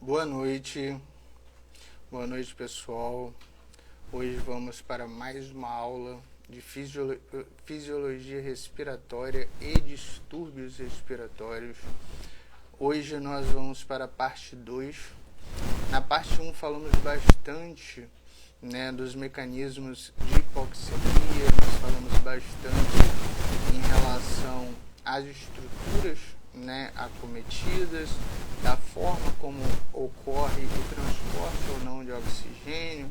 Boa noite pessoal. Hoje vamos para mais uma aula de fisiologia respiratória e distúrbios respiratórios. Hoje nós vamos para a parte 2. Na parte 1 falamos bastante dos mecanismos de hipoxemia, nós falamos bastante em relação às estruturas acometidas, da forma como ocorre o transporte ou não de oxigênio,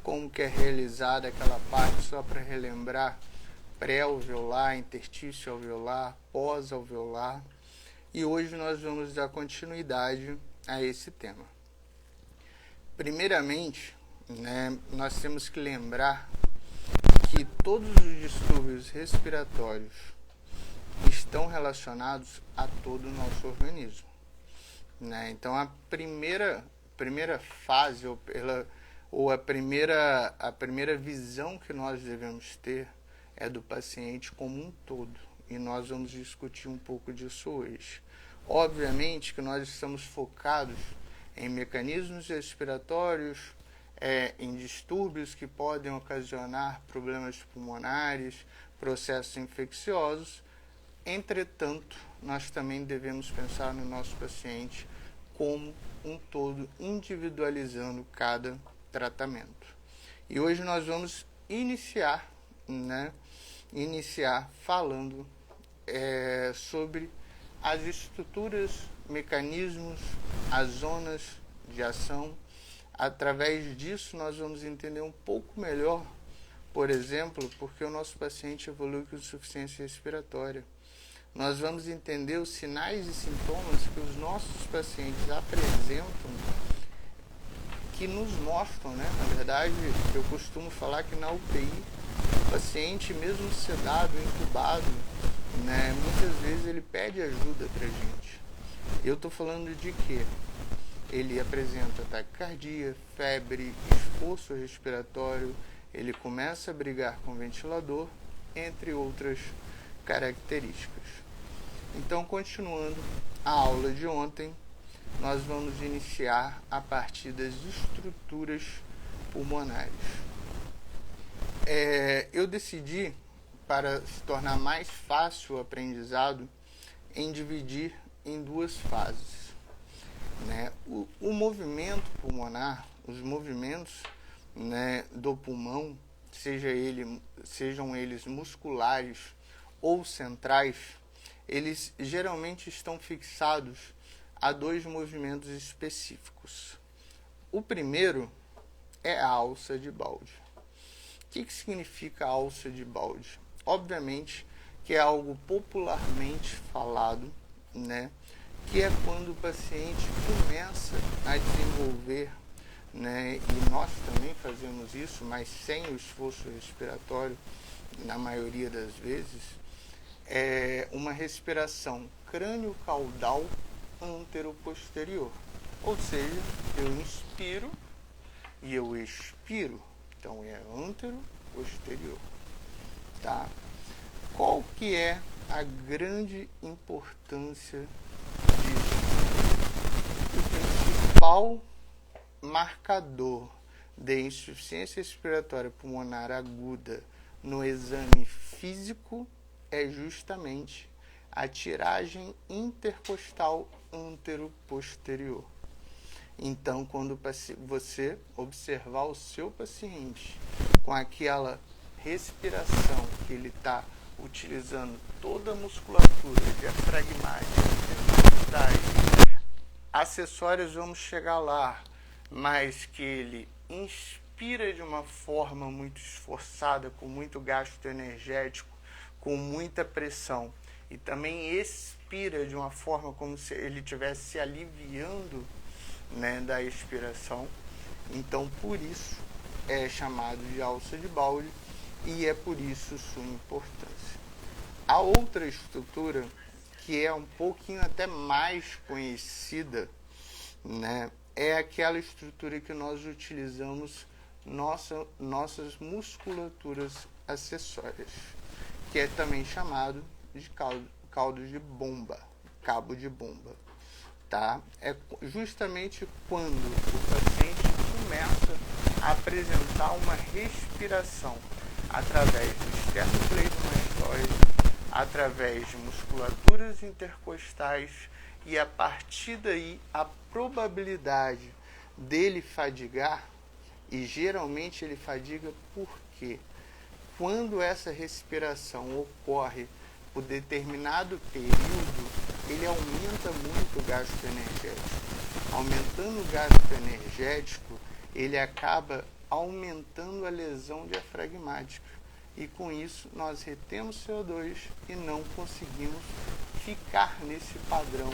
como que é realizada aquela parte, só para relembrar, pré-alveolar, interstício alveolar, pós-alveolar. E hoje nós vamos dar continuidade a esse tema. Primeiramente, nós temos que lembrar que todos os distúrbios respiratórios estão relacionados a todo o nosso organismo. Então, a primeira fase, a primeira visão que nós devemos ter é do paciente como um todo. E nós vamos discutir um pouco disso hoje. Obviamente que nós estamos focados em mecanismos respiratórios, em distúrbios que podem ocasionar problemas pulmonares, processos infecciosos. Entretanto, nós também devemos pensar no nosso paciente como um todo, individualizando cada tratamento. E hoje nós vamos iniciar falando sobre as estruturas, mecanismos, as zonas de ação. Através disso nós vamos entender um pouco melhor, por exemplo, porque o nosso paciente evolui com insuficiência respiratória. Nós vamos entender os sinais e sintomas que os nossos pacientes apresentam, que nos mostram, na verdade, eu costumo falar que na UTI, o paciente, mesmo sedado, entubado, muitas vezes ele pede ajuda para a gente. Eu estou falando de que ele apresenta taquicardia, febre, esforço respiratório, ele começa a brigar com o ventilador, entre outras características. Então, continuando a aula de ontem, nós vamos iniciar a partir das estruturas pulmonares. Eu decidi, para se tornar mais fácil o aprendizado, em dividir em duas fases. O movimento pulmonar, os movimentos do pulmão, sejam eles musculares ou centrais, eles geralmente estão fixados a dois movimentos específicos. O primeiro é a alça de balde. O que significa alça de balde? Obviamente que é algo popularmente falado, que é quando o paciente começa a desenvolver, e nós também fazemos isso, mas sem o esforço respiratório, na maioria das vezes, é uma respiração crânio-caudal antero-posterior. Ou seja, eu inspiro e eu expiro. Então, é antero-posterior. Tá? Qual que é a grande importância disso? O principal marcador de insuficiência respiratória pulmonar aguda no exame físico é justamente a tiragem intercostal antero-posterior. Então, quando você observar o seu paciente com aquela respiração que ele está utilizando toda a musculatura diafragmática, acessórios, vamos chegar lá, mas que ele inspira de uma forma muito esforçada, com muito gasto energético, com muita pressão, e também expira de uma forma como se ele estivesse se aliviando da expiração. Então, por isso é chamado de alça de balde e é por isso sua importância. A outra estrutura, que é um pouquinho até mais conhecida, é aquela estrutura que nós utilizamos nossas musculaturas acessórias, que é também chamado de cabo de bomba. tá? É justamente quando o paciente começa a apresentar uma respiração através do esternocleidomastoide, através de musculaturas intercostais, e a partir daí a probabilidade dele fadigar, e geralmente ele fadiga porque quando essa respiração ocorre por determinado período, ele aumenta muito o gasto energético. Aumentando o gasto energético, ele acaba aumentando a lesão diafragmática. E com isso, nós retemos CO2 e não conseguimos ficar nesse padrão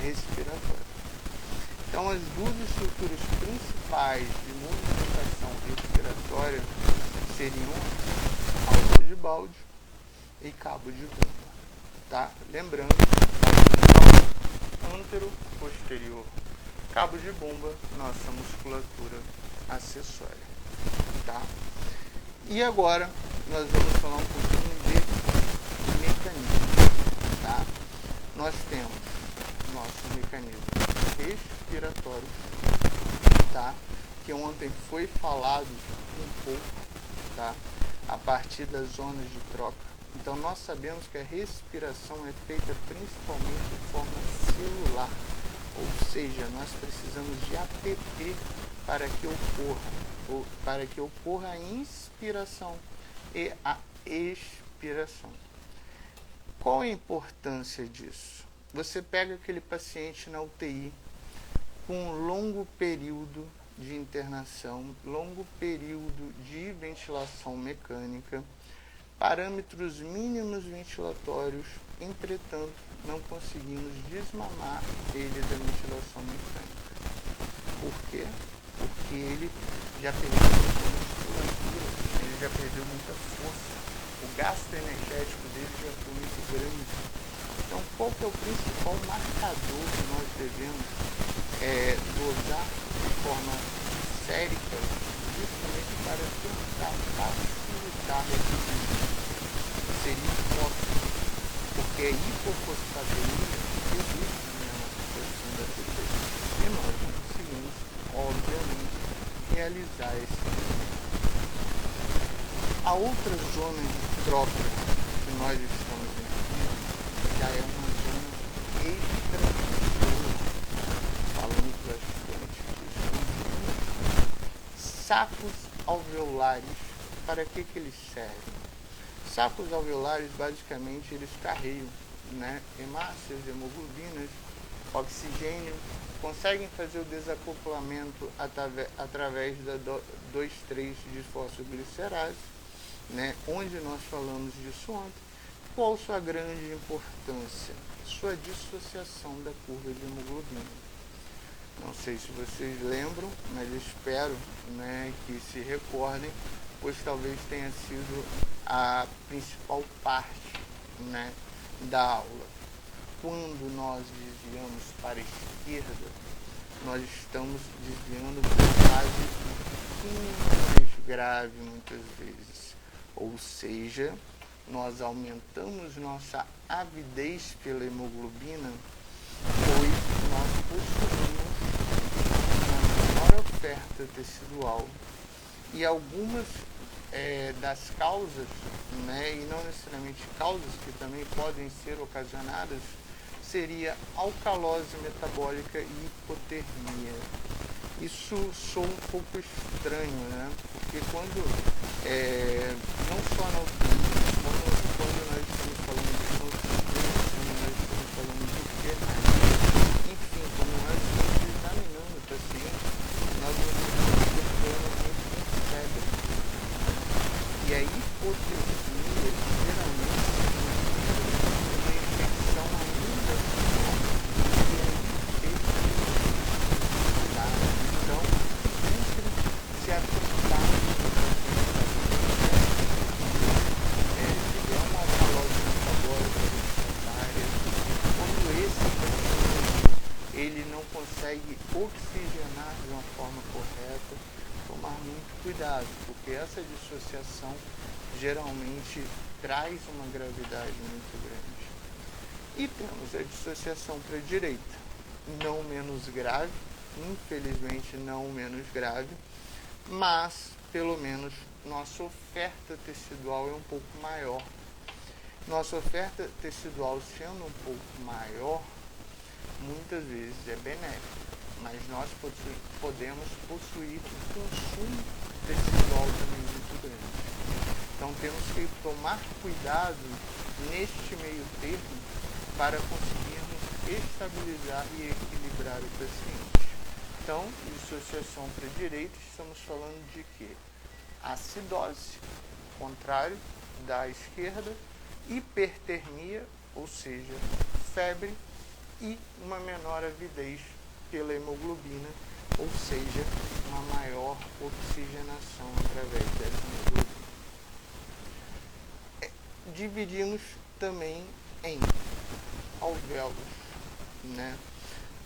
respiratório. Então, as duas estruturas principais de movimentação respiratória seriam alça de balde e cabo de bomba, tá? Lembrando, antero posterior, cabo de bomba, nossa musculatura acessória, tá? E agora nós vamos falar um pouquinho de mecanismo, tá? Nós temos nosso mecanismo respiratório, tá? Que ontem foi falado um pouco, tá? A partir das zonas de troca. Então, nós sabemos que a respiração é feita principalmente de forma celular, ou seja, nós precisamos de ATP para que ocorra a inspiração e a expiração. Qual a importância disso? Você pega aquele paciente na UTI com um longo período de internação, longo período de ventilação mecânica, parâmetros mínimos ventilatórios, entretanto, não conseguimos desmamar ele da ventilação mecânica. Por quê? Porque ele já perdeu muita musculatura, ele já perdeu muita força, o gasto energético dele já foi muito grande. Então, qual que é o principal marcador que nós devemos dosar de forma sérica, justamente para tentar facilitar esse uso? Seria hipóxia, porque a hipofosfatemia reduz a produção da ATP e nós não conseguimos, obviamente, realizar esse movimento. A outra zona de troca que nós estamos vendo já é uma zona extramuscular, falando plasticamente disso. Sacos alveolares, para que eles servem? Sacos alveolares, basicamente, eles carregam, né, hemácias, hemoglobinas, oxigênio, conseguem fazer o desacoplamento através da 2,3-desfosfoglicerase, né, onde nós falamos disso ontem. Qual sua grande importância? Sua dissociação da curva de hemoglobina. Não sei se vocês lembram, mas espero, né, que se recordem, pois talvez tenha sido a principal parte, né, da aula. Quando nós desviamos para a esquerda, nós estamos desviando para a fase um pouquinho mais grave muitas vezes. Ou seja, nós aumentamos nossa avidez pela hemoglobina, pois nós possuímos uma menor oferta tecidual e algumas das causas, né, e não necessariamente causas que também podem ser ocasionadas, seria alcalose metabólica e hipotermia. Isso soa um pouco estranho, né? Porque quando, não só na UTI, quando nós estamos falando de consistência, quando nós estamos falando de enfermagem, enfim, quando nós estamos examinando o paciente, nós vamos perguntando com febre. E a hipotermia, geralmente, é uma infecção ainda pior que a infecção. Tá? Então, sempre se atentar se tiver uma alcalose metabólica refratária, quando esse paciente ele não consegue oxigenar de uma forma correta, tomar muito cuidado, porque essa dissociação geralmente traz uma gravidade muito grande. E temos a dissociação para a direita, não menos grave, infelizmente não menos grave, mas pelo menos nossa oferta tecidual é um pouco maior. Nossa oferta tecidual sendo um pouco maior, muitas vezes é benéfica, mas nós podemos possuir um consumo tecidual também muito grande. Então temos que tomar cuidado neste meio termo para conseguirmos estabilizar e equilibrar o paciente. Então, dissociação para a direita, estamos falando de quê? Acidose, contrário da esquerda, hipertermia, ou seja, febre, e uma menor avidez pela hemoglobina, ou seja, uma maior oxigenação através dessa hemoglobina. Dividimos também em alvéolos, né?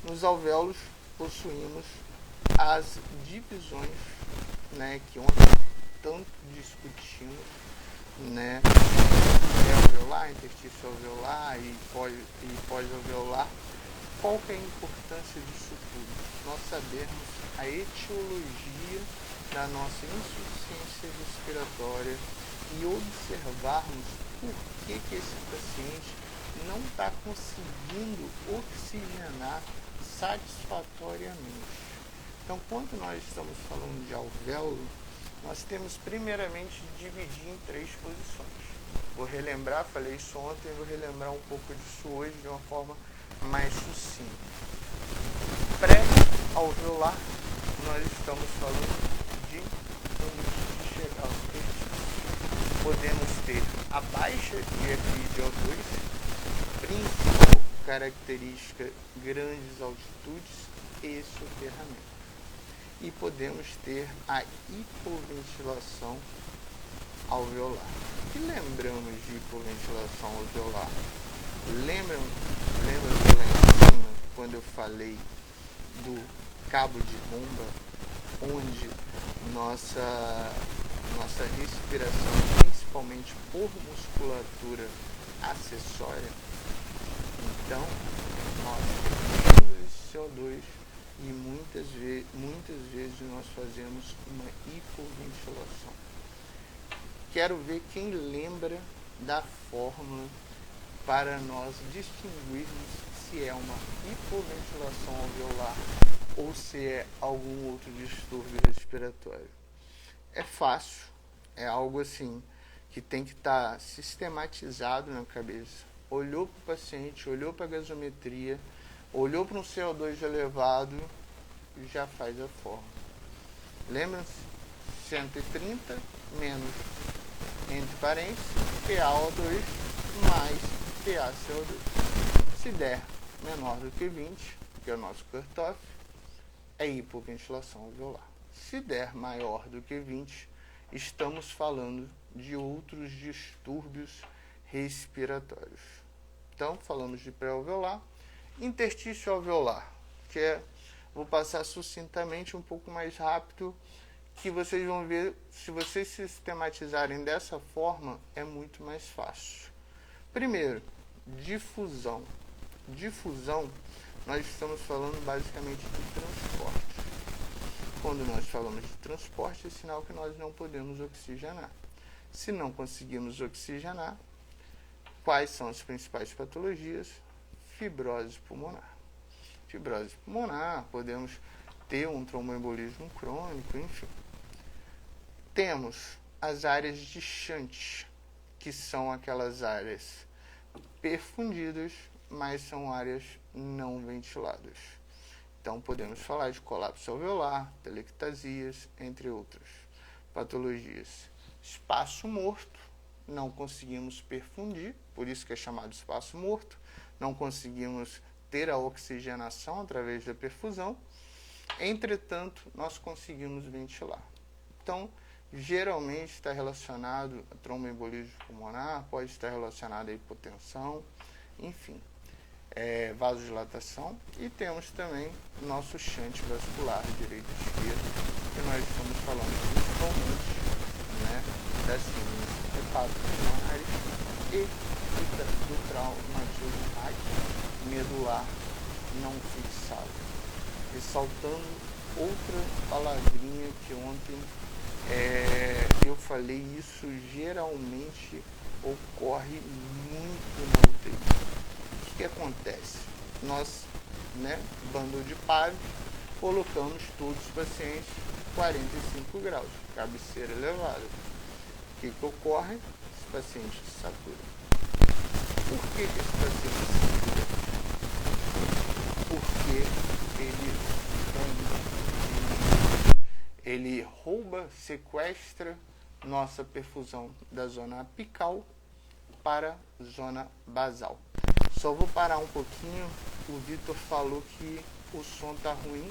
Nos alvéolos possuímos as divisões, né, que ontem tanto discutimos, né, pré-alveolar, interstício alveolar e pós-alveolar. Qual que é a importância disso tudo? Nós sabermos a etiologia da nossa insuficiência respiratória e observarmos por que esse paciente não está conseguindo oxigenar satisfatoriamente. Então, quando nós estamos falando de alvéolo, nós temos primeiramente de dividir em 3 posições. Vou relembrar, falei isso ontem, vou relembrar um pouco disso hoje de uma forma mais sucinta. Pré-alveolar, nós estamos falando de antes de chegar ao interstício. Podemos ter a baixa de FiO2, principal característica grandes altitudes e soterramento. E podemos ter a hipoventilação alveolar. O que lembramos de hipoventilação alveolar? Lembra lá em cima, quando eu falei do cabo de bomba, onde nossa respiração, principalmente por musculatura acessória, então nós temos esse CO2 e muitas vezes nós fazemos uma hipoventilação. Quero ver quem lembra da fórmula para nós distinguirmos se é uma hipoventilação alveolar ou se é algum outro distúrbio respiratório. É fácil, é algo assim que tem que estar sistematizado na cabeça. Olhou para o paciente, olhou para a gasometria, olhou para um CO2 elevado e já faz a fórmula. Lembra-se? 130 menos, entre parênteses, PaO2 mais PaCO2. Se der menor do que 20, que é o nosso cutoff, é hipoventilação alveolar. Se der maior do que 20, estamos falando de outros distúrbios respiratórios. Então, falamos de pré-alveolar. Interstício alveolar, que vou passar sucintamente, um pouco mais rápido, que vocês vão ver, se vocês sistematizarem dessa forma, é muito mais fácil. Primeiro, difusão. Difusão, nós estamos falando basicamente de transporte. Quando nós falamos de transporte, é sinal que nós não podemos oxigenar. Se não conseguimos oxigenar, quais são as principais patologias? Fibrose pulmonar. Fibrose pulmonar, podemos ter um tromboembolismo crônico, enfim. Temos as áreas de shunt, que são aquelas áreas perfundidas, mas são áreas não ventiladas. Então, podemos falar de colapso alveolar, telectasias, entre outras patologias. Espaço morto, não conseguimos perfundir, por isso que é chamado espaço morto, não conseguimos ter a oxigenação através da perfusão, entretanto, nós conseguimos ventilar. Então, geralmente está relacionado a tromboembolismo pulmonar, pode estar relacionado a hipotensão, enfim, vasodilatação, e temos também o nosso shunt vascular direito e esquerdo, que nós estamos falando principalmente, né, das síndromes hepatopulmonares e do traumatismo medular não fixado. Ressaltando outra palavrinha que ontem eu falei, isso geralmente ocorre muito na UTI. O que acontece? Nós, bando de pares, colocamos todos os pacientes 45 graus, cabeceira elevada. O que ocorre? Esse paciente satura. Por que esse paciente satura? Porque ele rouba, sequestra nossa perfusão da zona apical para a zona basal. Só vou parar um pouquinho. O Vitor falou que o som tá ruim.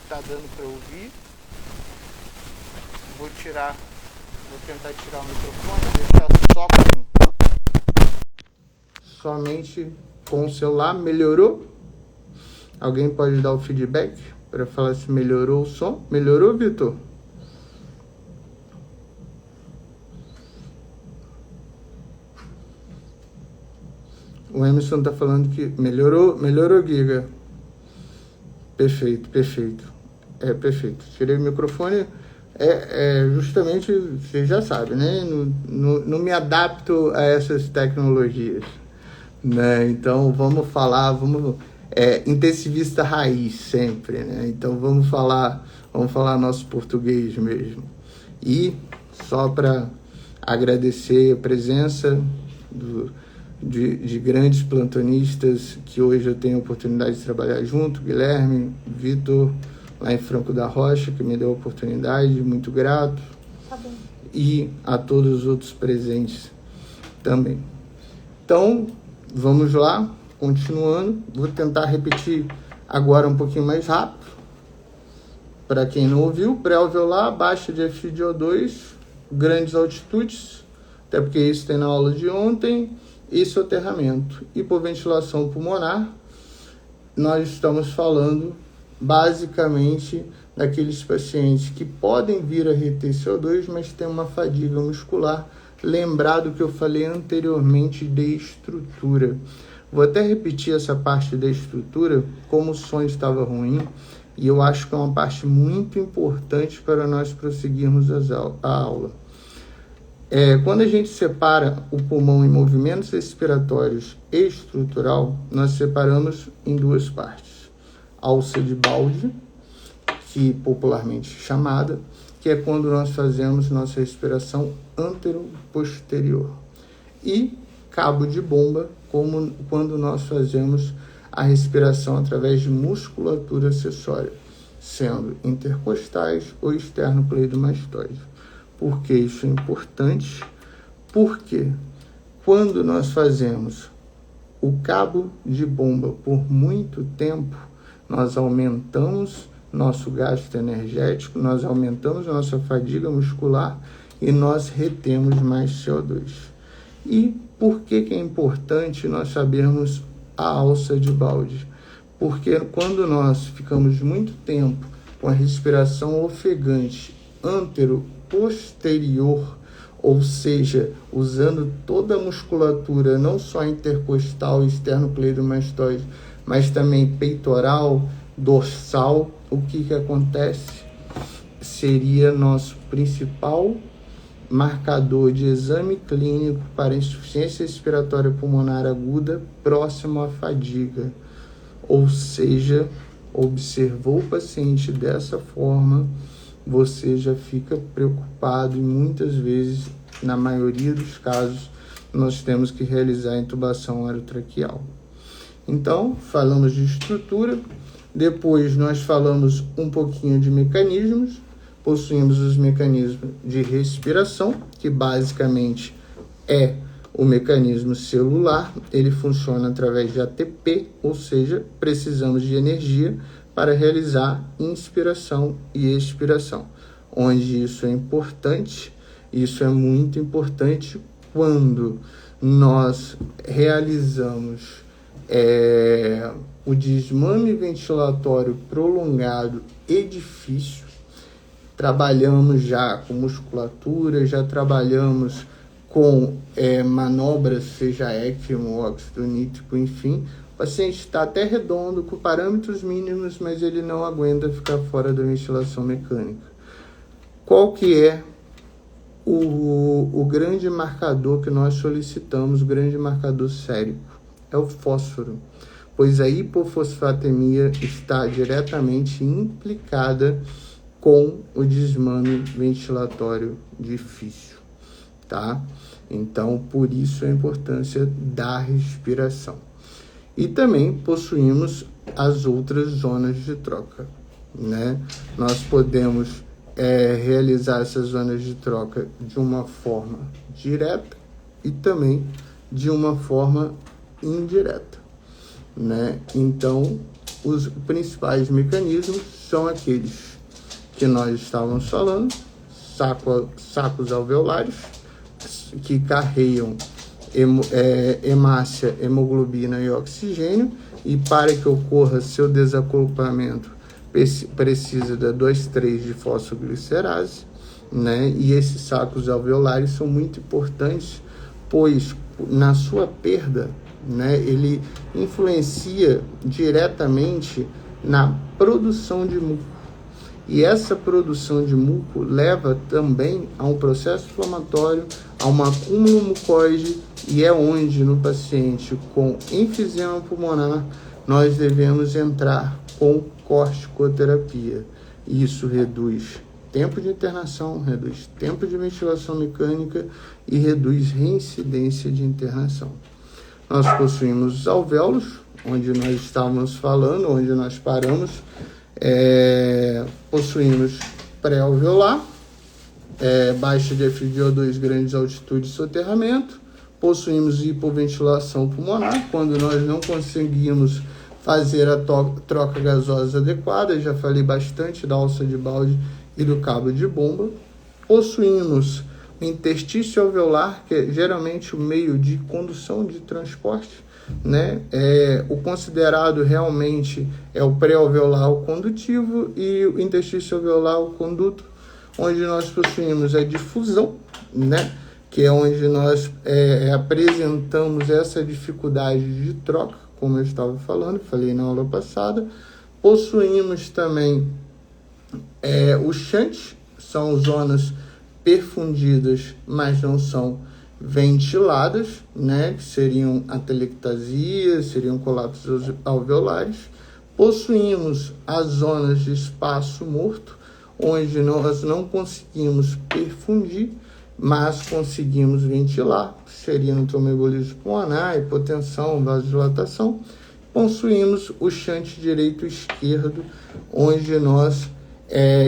Tá dando para ouvir. Vou tentar tirar o microfone, deixar somente com o celular. Melhorou? Alguém pode dar o feedback para falar se melhorou o som? Melhorou, Vitor? O Emerson tá falando que melhorou, Giga. Perfeito. Perfeito. Tirei o microfone. Justamente, vocês já sabem, né? Não me adapto a essas tecnologias, né? Então, vamos falar, intensivista raiz sempre, né? Então, vamos falar nosso português mesmo. E só para agradecer a presença de grandes plantonistas que hoje eu tenho a oportunidade de trabalhar junto, Guilherme, Vitor, lá em Franco da Rocha, que me deu a oportunidade, muito grato. Tá bom. E a todos os outros presentes também. Então, vamos lá, continuando. Vou tentar repetir agora um pouquinho mais rápido. Para quem não ouviu, pré-alveolar, baixa de FiO2, grandes altitudes, até porque isso tem na aula de ontem, e soterramento. Hipoventilação pulmonar, nós estamos falando basicamente daqueles pacientes que podem vir a reter CO2, mas tem uma fadiga muscular. Lembrado que eu falei anteriormente de estrutura. Vou até repetir essa parte da estrutura, como o som estava ruim, e eu acho que é uma parte muito importante para nós prosseguirmos a aula. Quando a gente separa o pulmão em movimentos respiratórios e estrutural, nós separamos em duas partes. Alça de balde, que popularmente chamada, que é quando nós fazemos nossa respiração antero-posterior. E cabo de bomba, como quando nós fazemos a respiração através de musculatura acessória, sendo intercostais ou esternocleidomastoide. Por que isso é importante? Porque quando nós fazemos o cabo de bomba por muito tempo, nós aumentamos nosso gasto energético, nós aumentamos nossa fadiga muscular e nós retemos mais CO2. E por que é importante nós sabermos a alça de balde? Porque quando nós ficamos muito tempo com a respiração ofegante antero-posterior, ou seja, usando toda a musculatura, não só intercostal e esternocleidomastoide, mas também peitoral, dorsal, o que acontece? Seria nosso principal marcador de exame clínico para insuficiência respiratória pulmonar aguda próximo à fadiga. Ou seja, observou o paciente dessa forma, você já fica preocupado e muitas vezes, na maioria dos casos, nós temos que realizar a intubação orotraqueal. Então, falamos de estrutura, depois nós falamos um pouquinho de mecanismos, possuímos os mecanismos de respiração, que basicamente é o mecanismo celular, ele funciona através de ATP, ou seja, precisamos de energia para realizar inspiração e expiração. Onde isso é importante, isso é muito importante quando nós realizamos o desmame ventilatório prolongado e difícil. Trabalhamos já com musculatura, já trabalhamos com manobras, seja ECMO, óxido nítrico, enfim, O paciente está até redondo, com parâmetros mínimos, mas ele não aguenta ficar fora da ventilação mecânica. Qual que é o grande marcador que nós solicitamos, o grande marcador sérico? É o fósforo, pois a hipofosfatemia está diretamente implicada com o desmame ventilatório difícil, tá? Então, por isso a importância da respiração. E também possuímos as outras zonas de troca, né? Nós podemos realizar essas zonas de troca de uma forma direta e também de uma forma indireta, né? Então, os principais mecanismos são aqueles que nós estávamos falando, sacos alveolares, que carregam hemácia, hemoglobina e oxigênio, e para que ocorra seu desacoplamento precisa da 2,3 de fosfoglicerase, né? E esses sacos alveolares são muito importantes, pois na sua perda, né, ele influencia diretamente na produção de muco. E essa produção de muco leva também a um processo inflamatório, a um acúmulo mucoide, e é onde no paciente com enfisema pulmonar nós devemos entrar com corticoterapia. Isso reduz tempo de internação, reduz tempo de ventilação mecânica e reduz reincidência de internação. Nós possuímos os alvéolos, onde nós estávamos falando, onde nós paramos. Possuímos pré-alveolar, baixa de FiO2, grandes altitudes de soterramento. Possuímos hipoventilação pulmonar, quando nós não conseguimos fazer a troca gasosa adequada. Já falei bastante da alça de balde e do cabo de bomba. Possuímos o interstício alveolar, que é geralmente o meio de condução de transporte, né? O considerado realmente é o pré-alveolar, o condutivo, e o interstício alveolar, o conduto, onde nós possuímos a difusão, né? Que é onde nós apresentamos essa dificuldade de troca, como eu estava falando, falei na aula passada. Possuímos também os shunts, são zonas perfundidas, mas não são ventiladas, né? Que seriam atelectasia, seriam colapsos alveolares. Possuímos as zonas de espaço morto, onde nós não conseguimos perfundir, mas conseguimos ventilar, seria no tromboembolismo pulmonar, hipotensão, vasodilatação. Possuímos o shunt direito e esquerdo, onde nós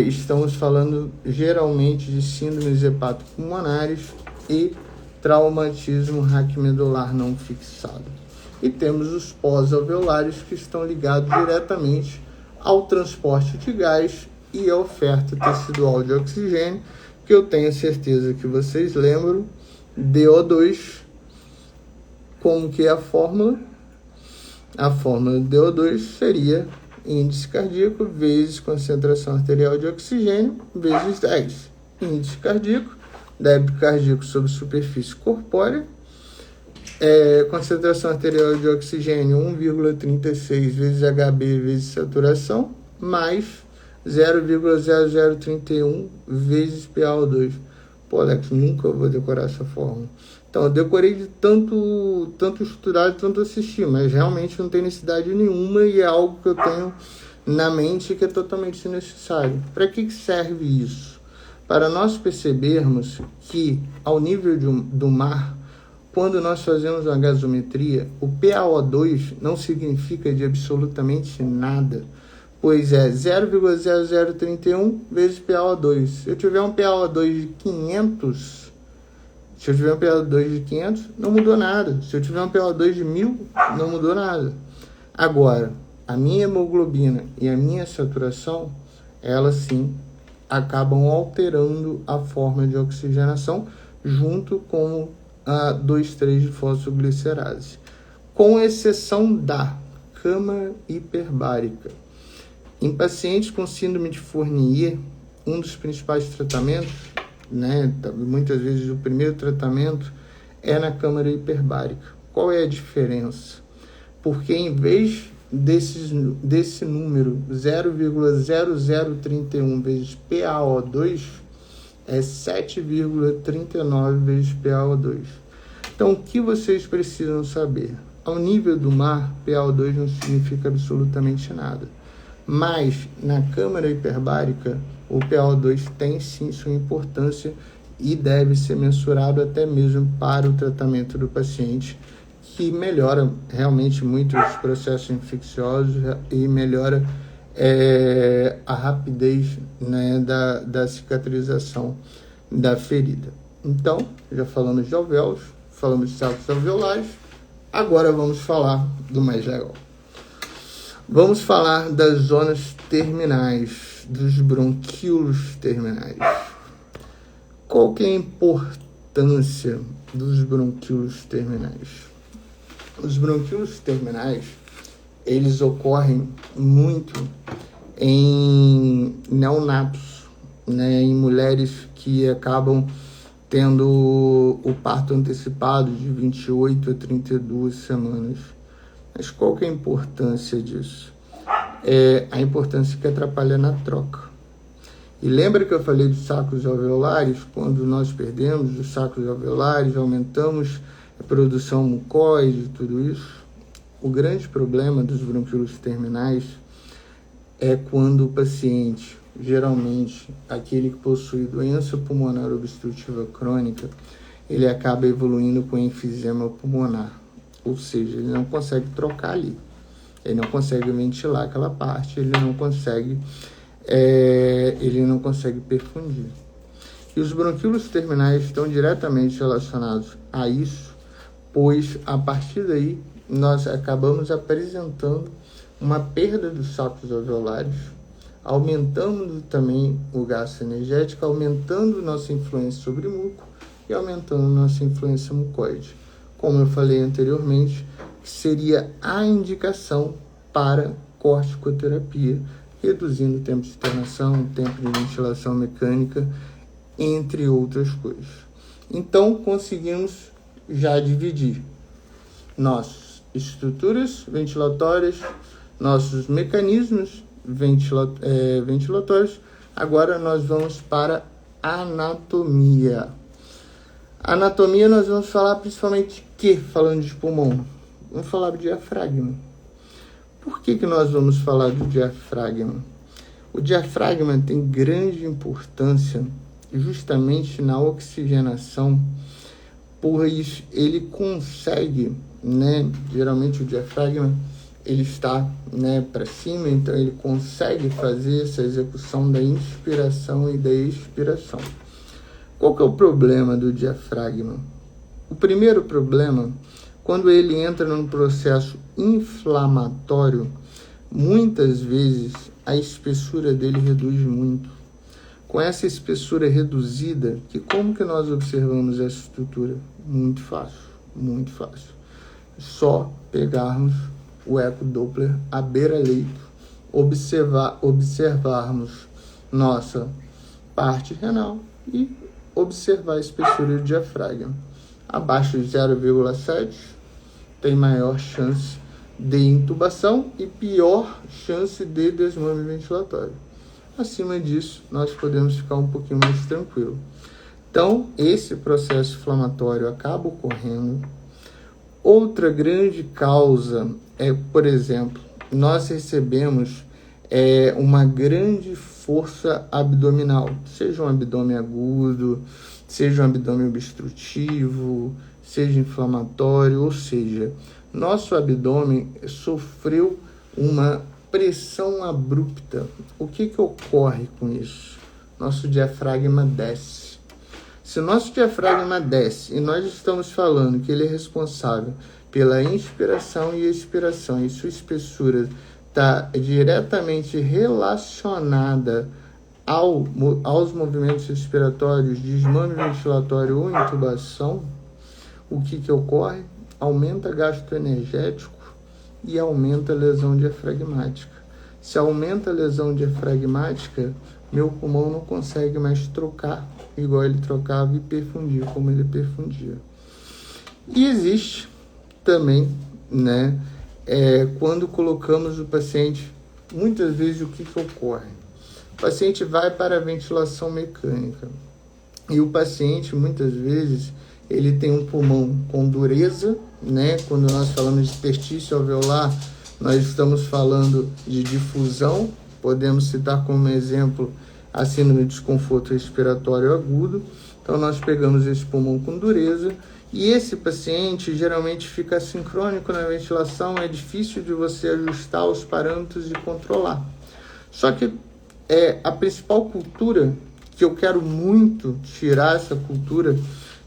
estamos falando geralmente de síndromes hepatopulmonares e traumatismo raquimedular não fixado. E temos os pós-alveolares, que estão ligados diretamente ao transporte de gás e a oferta tecidual de oxigênio, que eu tenho certeza que vocês lembram. DO2, como que é a fórmula? A fórmula de DO2 seria índice cardíaco vezes concentração arterial de oxigênio vezes 10. Índice cardíaco, débito cardíaco sobre superfície corpórea, concentração arterial de oxigênio 1,36 vezes HB vezes saturação, mais 0,0031 vezes PaO2. Pô, Alex, nunca vou decorar essa fórmula. Então, eu decorei de tanto estudar, de tanto assistir, mas realmente não tem necessidade nenhuma, e é algo que eu tenho na mente que é totalmente necessário. Para que serve isso? Para nós percebermos que, ao nível do mar, quando nós fazemos uma gasometria, o PaO2 não significa de absolutamente nada, pois é 0,0031 vezes PaO2. Se eu tiver um PaO2 de 500, não mudou nada. Se eu tiver um PaO2 de 1000, não mudou nada. Agora, a minha hemoglobina e a minha saturação, elas sim acabam alterando a forma de oxigenação, junto com a 2,3 de fosfoglicerase, com exceção da câmara hiperbárica. Em pacientes com síndrome de Fournier, um dos principais tratamentos, né, muitas vezes o primeiro tratamento, é na câmara hiperbárica. Qual é a diferença? porque em vez desse número 0,0031 vezes PaO2, é 7,39 vezes PaO2. Então, o que vocês precisam saber? Ao nível do mar, PaO2 não significa absolutamente nada. Mas, na câmara hiperbárica, o PaO2 tem sim sua importância e deve ser mensurado até mesmo para o tratamento do paciente, que melhora realmente muito os processos infecciosos e melhora a rapidez, né, da cicatrização da ferida. Então, já falamos de alvéolos, falamos de sacos alveolares, agora vamos falar do mais legal. Vamos falar das zonas terminais, dos bronquíolos terminais. Qual que é a importância dos bronquíolos terminais? Os bronquíolos terminais, eles ocorrem muito em neonatos, né, em mulheres que acabam tendo o parto antecipado de 28 a 32 semanas. Mas qual que é a importância disso? A importância que atrapalha na troca. E lembra que eu falei dos sacos alveolares? Quando nós perdemos os sacos alveolares, aumentamos a produção mucoide, tudo isso. O grande problema dos bronquíolos terminais é quando o paciente, geralmente aquele que possui doença pulmonar obstrutiva crônica, ele acaba evoluindo com enfisema pulmonar. Ou seja, ele não consegue trocar ali, ele não consegue ventilar aquela parte, ele não consegue perfundir. E os bronquíolos terminais estão diretamente relacionados a isso, pois a partir daí nós acabamos apresentando uma perda dos sacos alveolares, aumentando também o gasto energético, aumentando nossa influência sobre o muco e aumentando nossa influência mucoide. Como eu falei anteriormente, que seria a indicação para corticoterapia, reduzindo o tempo de internação, tempo de ventilação mecânica, entre outras coisas. Então, conseguimos já dividir nossas estruturas ventilatórias, nossos mecanismos ventilatórios. Agora nós vamos para anatomia. Anatomia nós vamos falar principalmente falando de pulmão? Vamos falar do diafragma. Por que nós vamos falar do diafragma? O diafragma tem grande importância justamente na oxigenação, pois ele consegue, né, geralmente o diafragma ele está, né, para cima, então ele consegue fazer essa execução da inspiração e da expiração. Qual que é o problema do diafragma? O primeiro problema, quando ele entra num processo inflamatório, muitas vezes a espessura dele reduz muito. Com essa espessura reduzida, como que nós observamos essa estrutura? Muito fácil, muito fácil. Só pegarmos o ecodoppler à beira-leito, observarmos nossa parte renal e observar a espessura do diafragma. Abaixo de 0,7 tem maior chance de intubação e pior chance de desmame ventilatório. Acima disso, nós podemos ficar um pouquinho mais tranquilo. Então, esse processo inflamatório acaba ocorrendo. Outra grande causa é, por exemplo, nós recebemos uma grande força abdominal, seja um abdômen agudo, seja um abdômen obstrutivo, seja inflamatório, ou seja, nosso abdômen sofreu uma pressão abrupta. O que ocorre com isso? Nosso diafragma desce. Se o nosso diafragma desce e nós estamos falando que ele é responsável pela inspiração e expiração e sua espessura está diretamente relacionada aos movimentos respiratórios, desmame ventilatório ou intubação, o que ocorre? Aumenta gasto energético e aumenta a lesão diafragmática. Se aumenta a lesão diafragmática, meu pulmão não consegue mais trocar igual ele trocava e perfundir como ele perfundia. E existe também, né, quando colocamos o paciente, muitas vezes o que ocorre? O paciente vai para a ventilação mecânica e o paciente, muitas vezes, ele tem um pulmão com dureza, né? Quando nós falamos de interstício alveolar, nós estamos falando de difusão. Podemos citar como exemplo a síndrome de desconforto respiratório agudo. Então, nós pegamos esse pulmão com dureza e esse paciente geralmente fica assincrônico na ventilação, é difícil de você ajustar os parâmetros e controlar. Só que a principal cultura, que eu quero muito tirar essa cultura,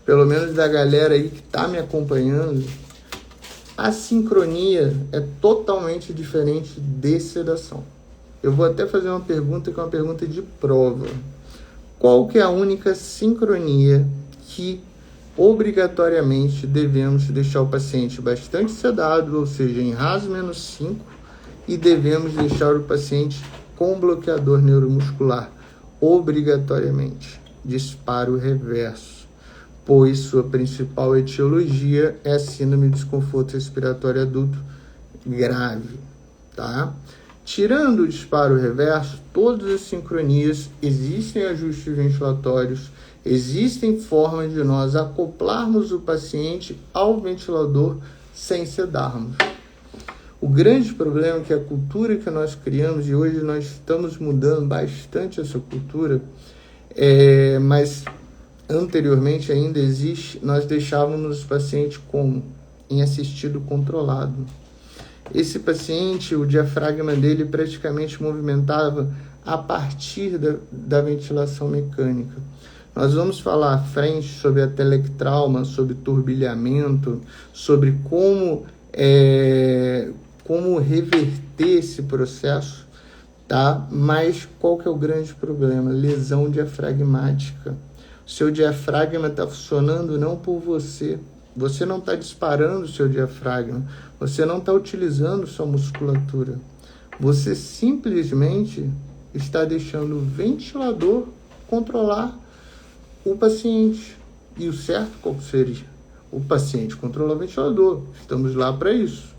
pelo menos da galera aí que está me acompanhando, a sincronia é totalmente diferente de sedação. Eu vou até fazer uma pergunta que é uma pergunta de prova. Qual que é a única sincronia que obrigatoriamente devemos deixar o paciente bastante sedado, ou seja, em RAS menos 5, e devemos deixar o paciente com bloqueador neuromuscular obrigatoriamente? Disparo reverso, pois sua principal etiologia é a síndrome de desconforto respiratório agudo grave, tá? Tirando o disparo reverso, todas as sincronias, existem ajustes ventilatórios, existem formas de nós acoplarmos o paciente ao ventilador sem sedarmos. O grande problema é que a cultura que nós criamos, e hoje nós estamos mudando bastante essa cultura, mas anteriormente ainda existe, nós deixávamos o paciente como? Em assistido controlado. Esse paciente, o diafragma dele praticamente movimentava a partir da ventilação mecânica. Nós vamos falar à frente sobre a telectrauma, sobre turbilhamento, sobre como reverter esse processo, tá? Mas qual que é o grande problema? Lesão diafragmática. O seu diafragma está funcionando não por você. Você não está disparando o seu diafragma. Você não está utilizando sua musculatura. Você simplesmente está deixando o ventilador controlar o paciente. E o certo qual seria? O paciente controlar o ventilador. Estamos lá para isso.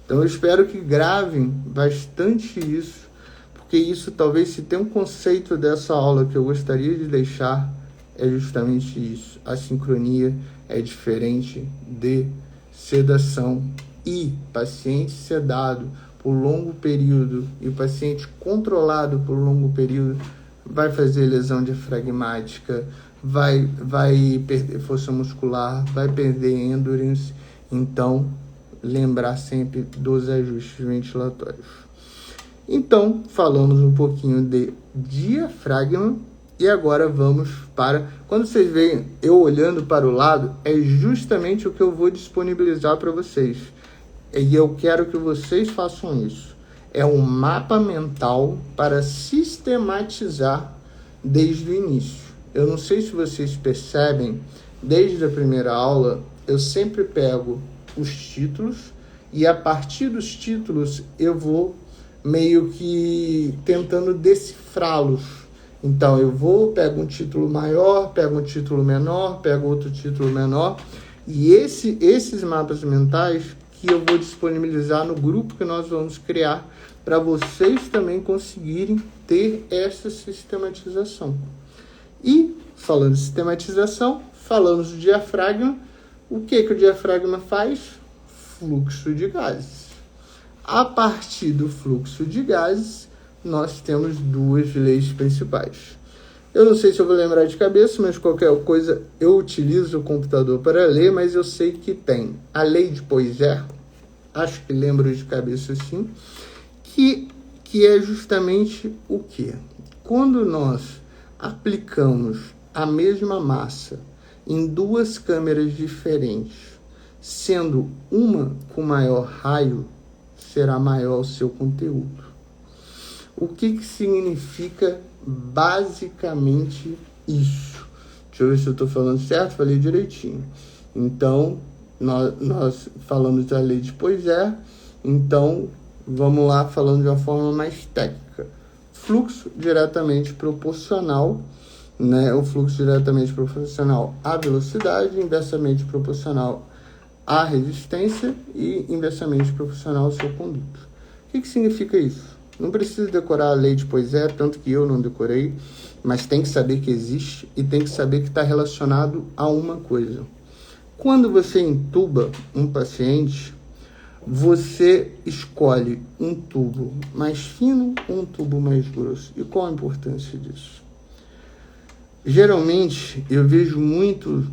Então eu espero que gravem bastante isso, porque isso talvez, se tem um conceito dessa aula que eu gostaria de deixar, é justamente isso. A sincronia é diferente de sedação. E paciente sedado por longo período e o paciente controlado por longo período vai fazer lesão diafragmática, vai perder força muscular, vai perder endurance. Então, lembrar sempre dos ajustes ventilatórios. Então, falamos um pouquinho de diafragma e agora vamos para... Quando vocês veem eu olhando para o lado, é justamente o que eu vou disponibilizar para vocês. E eu quero que vocês façam isso. É um mapa mental para sistematizar desde o início. Eu não sei se vocês percebem, desde a primeira aula, eu sempre pego os títulos e a partir dos títulos eu vou meio que tentando decifrá-los. Então eu pego um título maior, pego um título menor, pego outro título menor, e esses mapas mentais que eu vou disponibilizar no grupo que nós vamos criar para vocês também conseguirem ter essa sistematização. E falando de sistematização, falamos do diafragma. O que o diafragma faz? Fluxo de gases. A partir do fluxo de gases, nós temos duas leis principais. Eu não sei se eu vou lembrar de cabeça, mas qualquer coisa eu utilizo o computador para ler, mas eu sei que tem a lei de Poiseuille, acho que lembro de cabeça sim, que é justamente o quê? Quando nós aplicamos a mesma massa em duas câmeras diferentes, sendo uma com maior raio, será maior o seu conteúdo. O que significa basicamente isso? Deixa eu ver se eu estou falando certo, falei direitinho. Então, nós falamos da lei de Poiseuille, então vamos lá falando de uma forma mais técnica. Fluxo diretamente proporcional, né? O fluxo diretamente proporcional à velocidade, inversamente proporcional a resistência e inversamente proporcional ao seu conduto. O que significa isso? Não precisa decorar a lei de Poiseuille, tanto que eu não decorei, mas tem que saber que existe e tem que saber que está relacionado a uma coisa. Quando você intuba um paciente, você escolhe um tubo mais fino ou um tubo mais grosso. E qual a importância disso? Geralmente, eu vejo muito,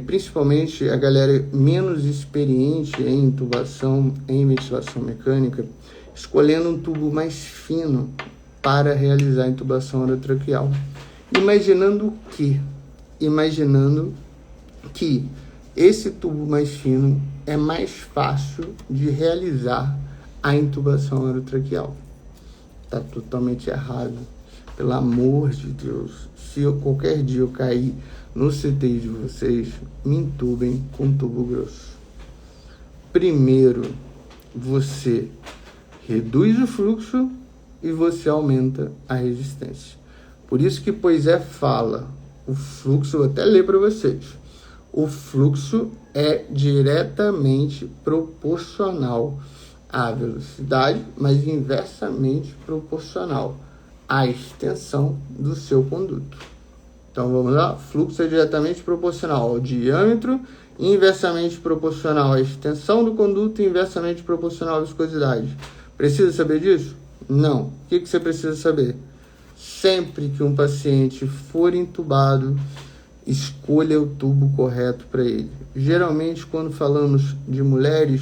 principalmente a galera menos experiente em intubação, em ventilação mecânica, escolhendo um tubo mais fino para realizar a intubação orotraqueal. Imaginando o quê? Imaginando que esse tubo mais fino é mais fácil de realizar a intubação orotraqueal. Está totalmente errado. Pelo amor de Deus, se qualquer dia eu cair no CTI de vocês, me intubem com tubo grosso. Primeiro, você reduz o fluxo e você aumenta a resistência. Por isso que Poiseuille fala, o fluxo, vou até ler para vocês, o fluxo é diretamente proporcional à velocidade, mas inversamente proporcional à extensão do seu conduto. Então vamos lá, fluxo é diretamente proporcional ao diâmetro, inversamente proporcional à extensão do conduto e inversamente proporcional à viscosidade. Precisa saber disso? Não. O que você precisa saber? Sempre que um paciente for intubado, escolha o tubo correto para ele. Geralmente, quando falamos de mulheres,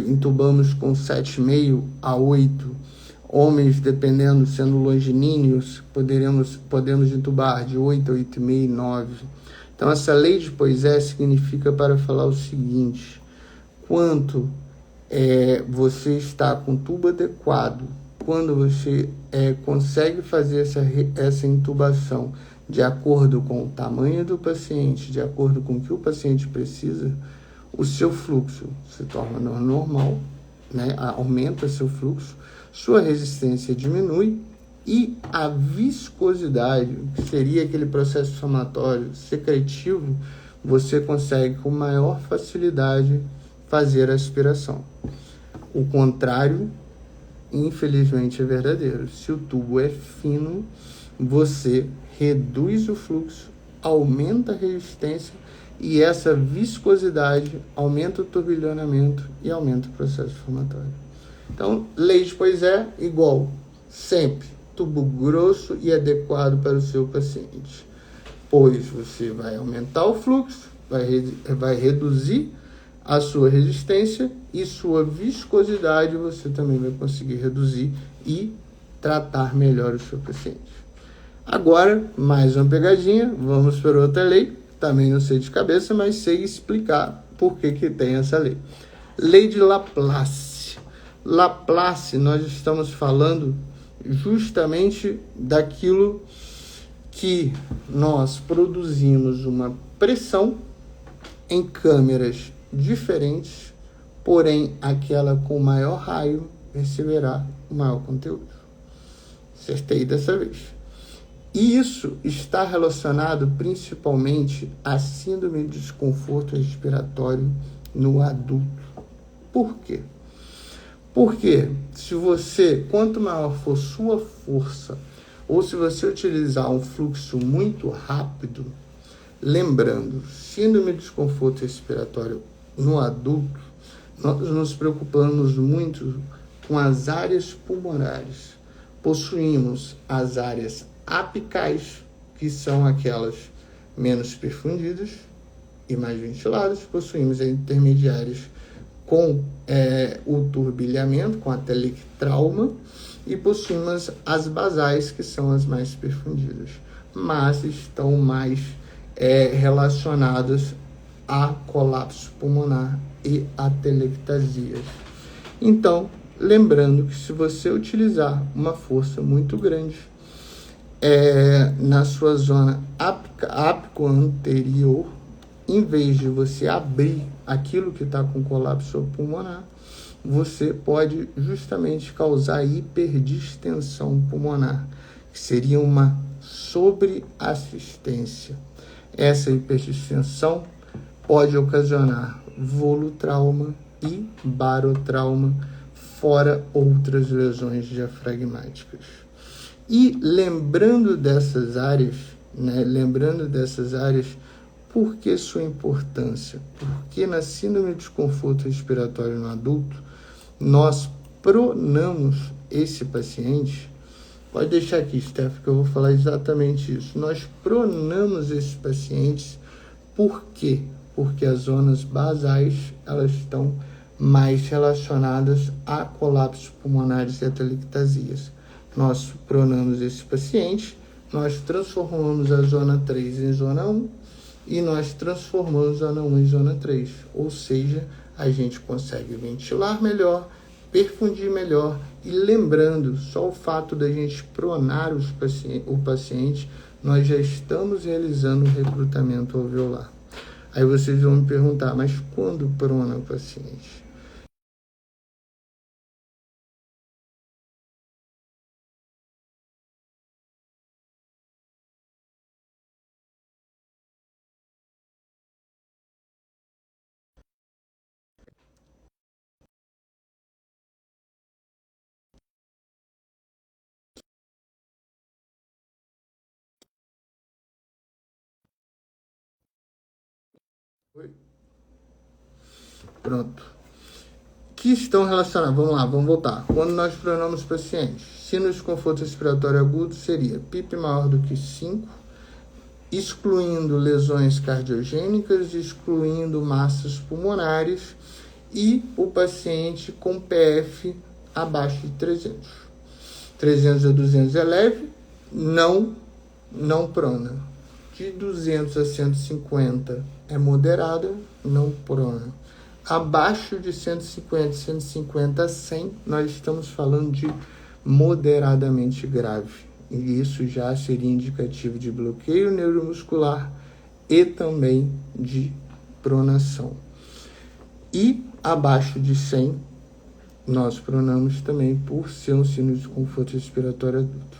intubamos com 7,5 a 8. Homens, dependendo, sendo longilíneos, podemos intubar de 8 a 8,5, 9. Então, essa lei de Poiseuille significa para falar o seguinte: quanto você está com o tubo adequado, quando você consegue fazer essa intubação de acordo com o tamanho do paciente, de acordo com o que o paciente precisa, o seu fluxo se torna normal, aumenta seu fluxo, sua resistência diminui e a viscosidade, que seria aquele processo inflamatório secretivo, você consegue com maior facilidade fazer a aspiração. O contrário, infelizmente, é verdadeiro. Se o tubo é fino, você reduz o fluxo, aumenta a resistência e essa viscosidade aumenta o turbilhonamento e aumenta o processo inflamatório. Então, lei de Poiseuille igual, sempre, tubo grosso e adequado para o seu paciente. Pois você vai aumentar o fluxo, vai reduzir a sua resistência e sua viscosidade você também vai conseguir reduzir e tratar melhor o seu paciente. Agora, mais uma pegadinha, vamos para outra lei, também não sei de cabeça, mas sei explicar por que tem essa lei. Lei de Laplace. Laplace, nós estamos falando justamente daquilo que nós produzimos uma pressão em câmeras diferentes, porém aquela com maior raio receberá o maior conteúdo. Acertei dessa vez. E isso está relacionado principalmente à síndrome de desconforto respiratório no adulto. Por quê? Porque quanto maior for sua força, ou se você utilizar um fluxo muito rápido, lembrando, síndrome de desconforto respiratório no adulto, nós nos preocupamos muito com as áreas pulmonares. Possuímos as áreas apicais, que são aquelas menos perfundidas e mais ventiladas. Possuímos as intermediárias com o turbilhamento, com a telectrauma, e possuímos as basais, que são as mais perfundidas, mas estão mais relacionadas a colapso pulmonar e a telectasias. Então, lembrando que se você utilizar uma força muito grande na sua zona ápico anterior, em vez de você abrir aquilo que está com colapso pulmonar, você pode justamente causar hiperdistensão pulmonar, que seria uma sobreassistência. Essa hiperdistensão pode ocasionar volutrauma e barotrauma, fora outras lesões diafragmáticas. E lembrando dessas áreas, por que sua importância? Porque na síndrome de desconforto respiratório no adulto, nós pronamos esse paciente. Pode deixar aqui, Steph, que eu vou falar exatamente isso. Nós pronamos esses pacientes, por quê? Porque as zonas basais, elas estão mais relacionadas a colapsos pulmonares e atelectasias. Nós pronamos esse paciente, nós transformamos a zona 3 em zona 1 e nós transformamos a zona 1 em zona 3. Ou seja, a gente consegue ventilar melhor, perfundir melhor e lembrando, só o fato da gente pronar o paciente, nós já estamos realizando o recrutamento alveolar. Aí vocês vão me perguntar, mas quando prona o paciente? Pronto. Que estão relacionados, vamos lá, vamos voltar. Quando nós pronamos pacientes, síndrome de desconforto respiratório agudo seria PIP maior do que 5, excluindo lesões cardiogênicas, excluindo massas pulmonares e o paciente com PF abaixo de 300. 300 a 200 é leve, não prona. De 200 a 150 é moderada, não prona. Abaixo de 150 a 100, nós estamos falando de moderadamente grave. E isso já seria indicativo de bloqueio neuromuscular e também de pronação. E abaixo de 100, nós pronamos também por ser um síndrome de desconforto respiratório adulto.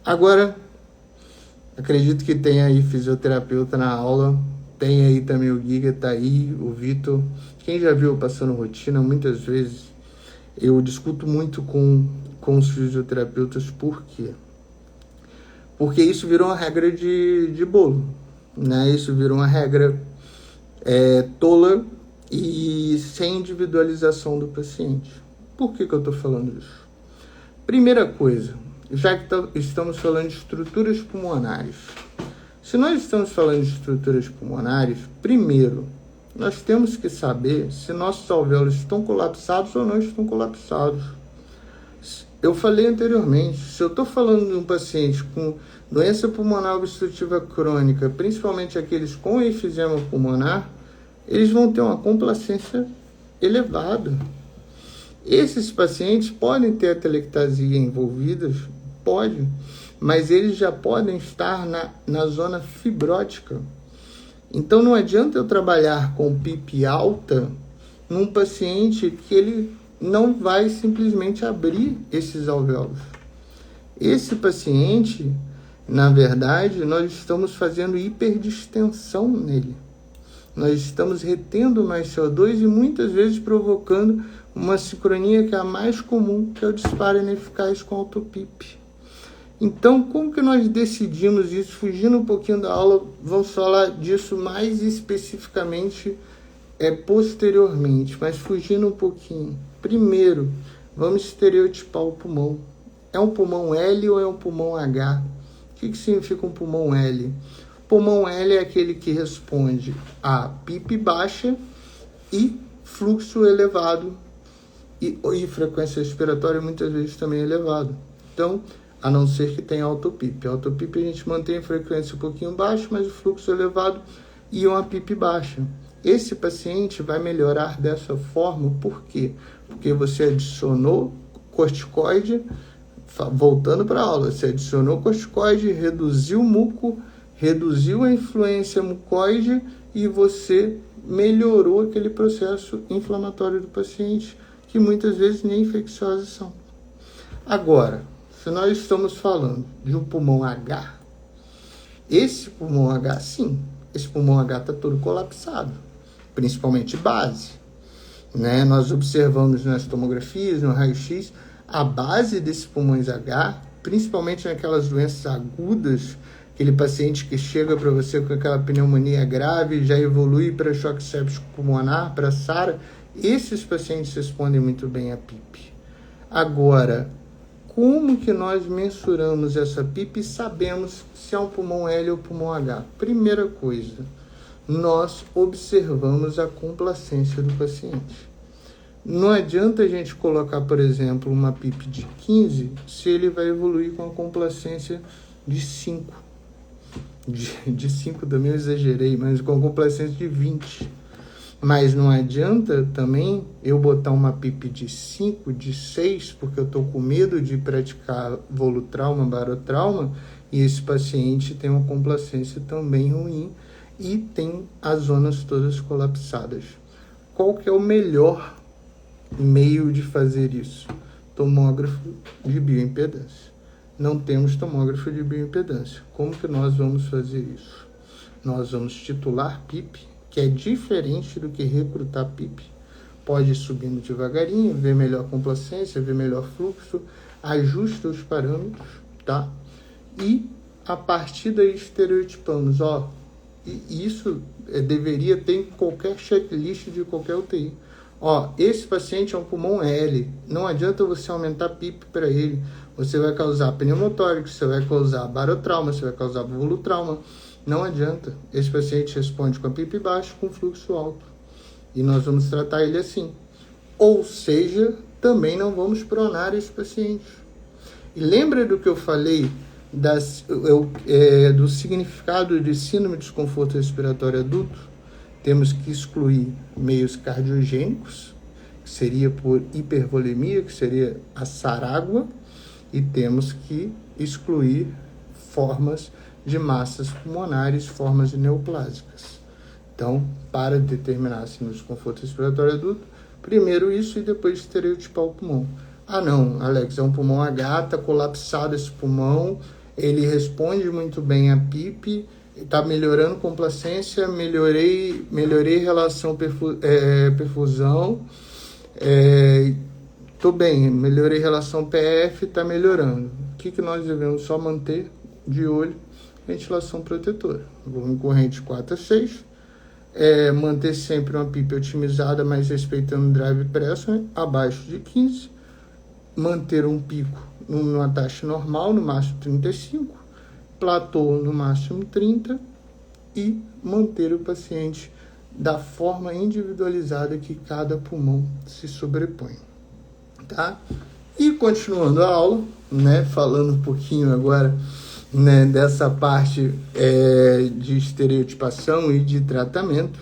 Agora, acredito que tem aí fisioterapeuta na aula, tem aí também o Giga, tá aí, o Vitor. Quem já viu passando rotina, muitas vezes eu discuto muito com os fisioterapeutas. Por quê? Porque isso virou uma regra de bolo, né? Isso virou uma regra tola e sem individualização do paciente. Por que eu estou falando isso? Primeira coisa, já que estamos falando de estruturas pulmonares. Se nós estamos falando de estruturas pulmonares, primeiro, nós temos que saber se nossos alvéolos estão colapsados ou não estão colapsados. Eu falei anteriormente, se eu estou falando de um paciente com doença pulmonar obstrutiva crônica, principalmente aqueles com enfisema pulmonar, eles vão ter uma complacência elevada. Esses pacientes podem ter atelectasia envolvidas, pode, mas eles já podem estar na zona fibrótica. Então não adianta eu trabalhar com PIP alta num paciente que ele não vai simplesmente abrir esses alvéolos. Esse paciente, na verdade, nós estamos fazendo hiperdistensão nele. Nós estamos retendo mais CO2 e muitas vezes provocando uma sincronia que é a mais comum, que é o disparo ineficaz com auto-PIP. Então, como que nós decidimos isso? Fugindo um pouquinho da aula, vamos falar disso mais especificamente posteriormente, mas fugindo um pouquinho. Primeiro, vamos estereotipar o pulmão. É um pulmão L ou é um pulmão H? O que significa um pulmão L? O pulmão L é aquele que responde a PIP baixa e fluxo elevado e frequência respiratória muitas vezes também elevado. Então, a não ser que tenha auto-PIP. A auto-PIP a gente mantém a frequência um pouquinho baixa, mas o fluxo elevado e uma PIP baixa. Esse paciente vai melhorar dessa forma, por quê? Porque você adicionou corticoide, voltando para a aula, você adicionou corticoide, reduziu o muco, reduziu a influência mucoide e você melhorou aquele processo inflamatório do paciente, que muitas vezes nem infecciosas são. Agora, se nós estamos falando de um pulmão H, esse pulmão H, sim, esse pulmão H está todo colapsado. principalmente base, né? Nós observamos nas tomografias, no raio-x, a base desses pulmões H, principalmente naquelas doenças agudas, aquele paciente que chega para você com aquela pneumonia grave, já evolui para choque séptico pulmonar, para SARA, esses pacientes respondem muito bem à PIP. Agora, como que nós mensuramos essa PIP e sabemos se é um pulmão L ou pulmão H? Primeira coisa, nós observamos a complacência do paciente. Não adianta a gente colocar, por exemplo, uma PIP de 15 se ele vai evoluir com a complacência de 5. De 5 também eu exagerei, mas com a complacência de 20. Mas não adianta também eu botar uma PIP de 5, de 6, porque eu estou com medo de praticar volutrauma, barotrauma, e esse paciente tem uma complacência também ruim e tem as zonas todas colapsadas. Qual que é o melhor meio de fazer isso? Tomógrafo de bioimpedância. Não temos tomógrafo de bioimpedância. Como que nós vamos fazer isso? Nós vamos titular PIP, que é diferente do que recrutar PIP. Pode ir subindo devagarinho, ver melhor complacência, ver melhor fluxo, ajusta os parâmetros, tá? E a partir daí estereotipamos, e isso deveria ter em qualquer checklist de qualquer UTI. Esse paciente é um pulmão L, não adianta você aumentar PIP para ele, você vai causar pneumotórax, você vai causar barotrauma, você vai causar volutrauma, não adianta. Esse paciente responde com a PIP baixa, com fluxo alto, e nós vamos tratar ele assim. Ou seja, também não vamos pronar esse paciente. E lembra do que eu falei do significado de síndrome de desconforto respiratório adulto? Temos que excluir meios cardiogênicos, que seria por hipervolemia, que seria a sarágua, e temos que excluir formas de massas pulmonares, formas neoplásicas. Então, para determinar síndrome de desconforto respiratório adulto, primeiro isso e depois estereotipar o pulmão. Não, Alex, é um pulmão H, está colapsado esse pulmão, ele responde muito bem à PIP, está melhorando complacência, melhorei relação perfusão, estou bem, melhorei relação PF, está melhorando. O que nós devemos só manter de olho? Ventilação protetora. Volume corrente 4 a 6, manter sempre uma PIP otimizada, mas respeitando o drive pressure, abaixo de 15, manter um pico numa taxa normal, no máximo 35, platô no máximo 30 e manter o paciente da forma individualizada que cada pulmão se sobrepõe, tá? E continuando a aula, né, falando um pouquinho agora, né, dessa parte de estereotipação e de tratamento,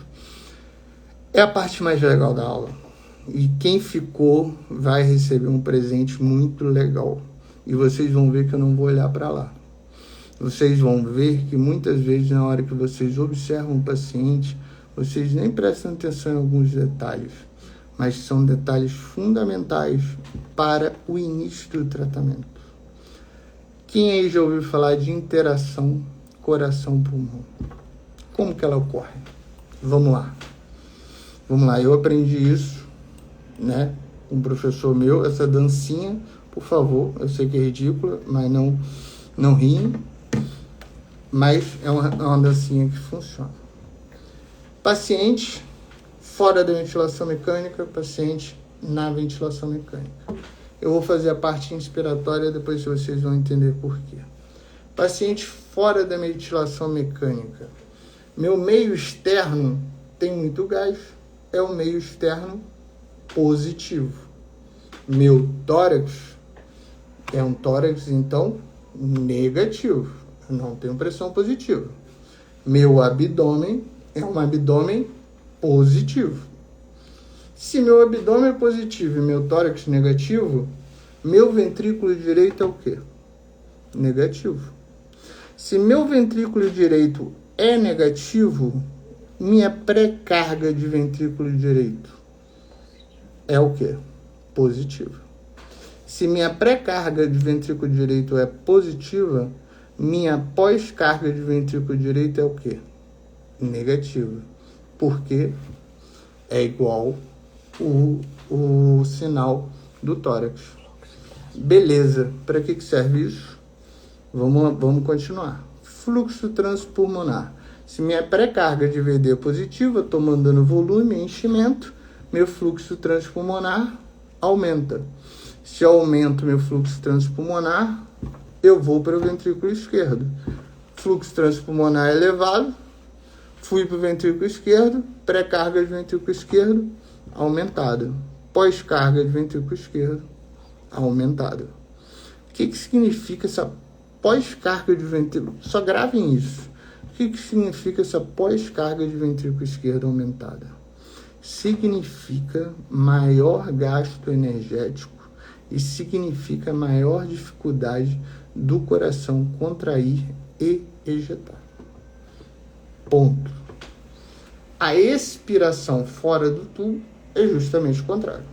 é a parte mais legal da aula. E quem ficou vai receber um presente muito legal. E vocês vão ver que eu não vou olhar para lá. Vocês vão ver que muitas vezes, na hora que vocês observam o paciente, vocês nem prestam atenção em alguns detalhes, mas são detalhes fundamentais para o início do tratamento. Quem aí já ouviu falar de interação coração-pulmão? Como que ela ocorre? Vamos lá, eu aprendi isso, né, com um professor meu, essa dancinha, por favor, eu sei que é ridícula, mas não riem, mas é uma dancinha que funciona. Paciente fora da ventilação mecânica, paciente na ventilação mecânica. Eu vou fazer a parte inspiratória, depois vocês vão entender por quê. Paciente fora da ventilação mecânica. Meu meio externo tem muito gás, é o meio externo positivo. Meu tórax é um tórax, então, negativo. Eu não tenho pressão positiva. Meu abdômen é um abdômen positivo. Se meu abdômen é positivo e meu tórax negativo, meu ventrículo direito é o quê? Negativo. Se meu ventrículo direito é negativo, minha pré-carga de ventrículo direito é o quê? Positiva. Se minha pré-carga de ventrículo direito é positiva, minha pós-carga de ventrículo direito é o quê? Negativa. Por quê? é igual o sinal do tórax. Beleza, para que serve isso? Vamos continuar. Fluxo transpulmonar. Se minha pré-carga de VD é positiva, estou mandando volume, enchimento, meu fluxo transpulmonar aumenta. Se eu aumento meu fluxo transpulmonar, eu vou para o ventrículo esquerdo. Fluxo transpulmonar elevado, fui para o ventrículo esquerdo, pré-carga de ventrículo esquerdo aumentada. Pós-carga de ventrículo esquerdo aumentada. O que significa essa pós-carga de ventrículo? Só gravem isso. O que significa essa pós-carga de ventrículo esquerdo aumentada? Significa maior gasto energético e significa maior dificuldade do coração contrair e ejetar. Ponto. A expiração fora do tubo é justamente o contrário.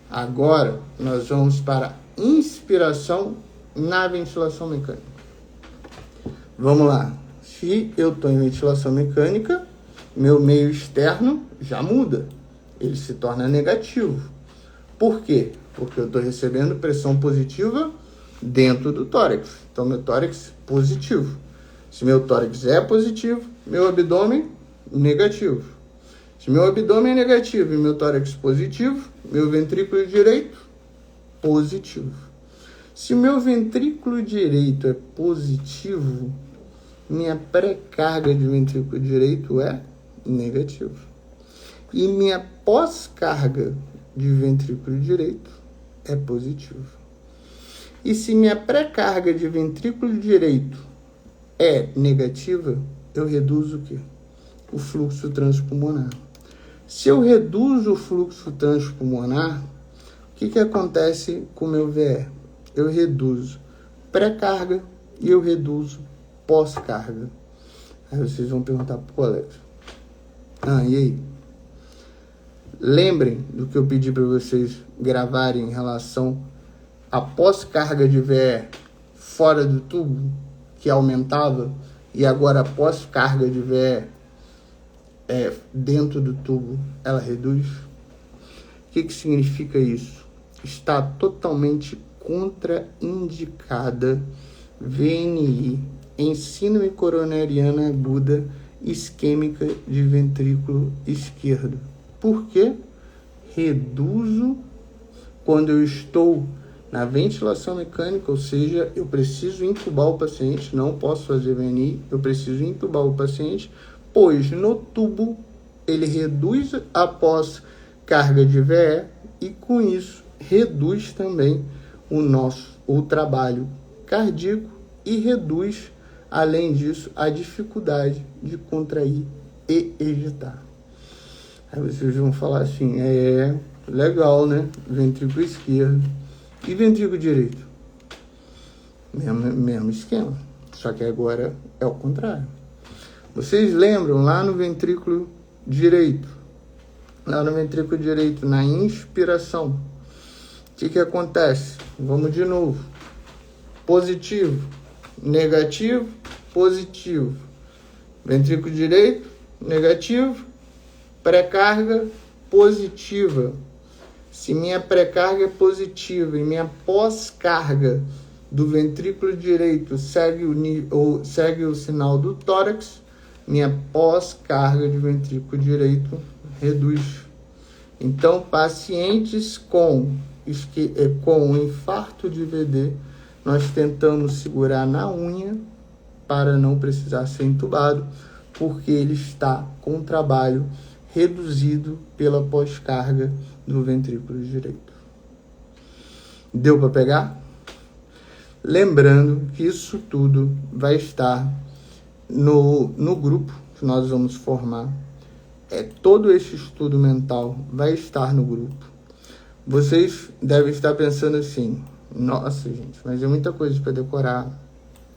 Agora, nós vamos para a inspiração na ventilação mecânica. Vamos lá. Se eu estou em ventilação mecânica, meu meio externo já muda. Ele se torna negativo. Por quê? Porque eu estou recebendo pressão positiva dentro do tórax. Então, meu tórax positivo. Se meu tórax é positivo, meu abdômen negativo. Se meu abdômen é negativo e meu tórax positivo, meu ventrículo direito positivo. Se meu ventrículo direito é positivo, minha pré-carga de ventrículo direito é negativa. E minha pós-carga de ventrículo direito é positiva. E se minha pré-carga de ventrículo direito é negativa, eu reduzo o quê? O fluxo transpulmonar. Se eu reduzo o fluxo transpulmonar, o que acontece com o meu VE? Eu reduzo pré-carga e eu reduzo pós-carga. Aí vocês vão perguntar, pô, Alex, e aí? Lembrem do que eu pedi para vocês gravarem em relação à pós-carga de VE fora do tubo, que aumentava, e agora a pós-carga de VE dentro do tubo, ela reduz. O que significa isso? Está totalmente contraindicada VNI em síndrome coronariana aguda isquêmica de ventrículo esquerdo. Por quê? Reduzo quando eu estou na ventilação mecânica, ou seja, eu preciso intubar o paciente, não posso fazer VNI, eu preciso intubar o paciente, pois no tubo ele reduz a pós-carga de VE e com isso reduz também o trabalho cardíaco e reduz, além disso, a dificuldade de contrair e ejetar. Aí vocês vão falar assim, legal, né? Ventrículo esquerdo e ventrículo direito. Mesmo esquema, só que agora é o contrário. Vocês lembram lá no ventrículo direito? Lá no ventrículo direito, na inspiração, o que acontece? Vamos de novo. Positivo, negativo, positivo. Ventrículo direito, negativo, pré-carga positiva. Se minha pré-carga é positiva e minha pós-carga do ventrículo direito segue o sinal do tórax, minha pós-carga de ventrículo direito reduz. Então, pacientes com infarto de VD, nós tentamos segurar na unha para não precisar ser entubado, porque ele está com o trabalho reduzido pela pós-carga do ventrículo direito. Deu para pegar? Lembrando que isso tudo vai estar no grupo que nós vamos formar. Todo esse estudo mental vai estar no grupo. Vocês devem estar pensando assim, nossa, gente, mas é muita coisa para decorar.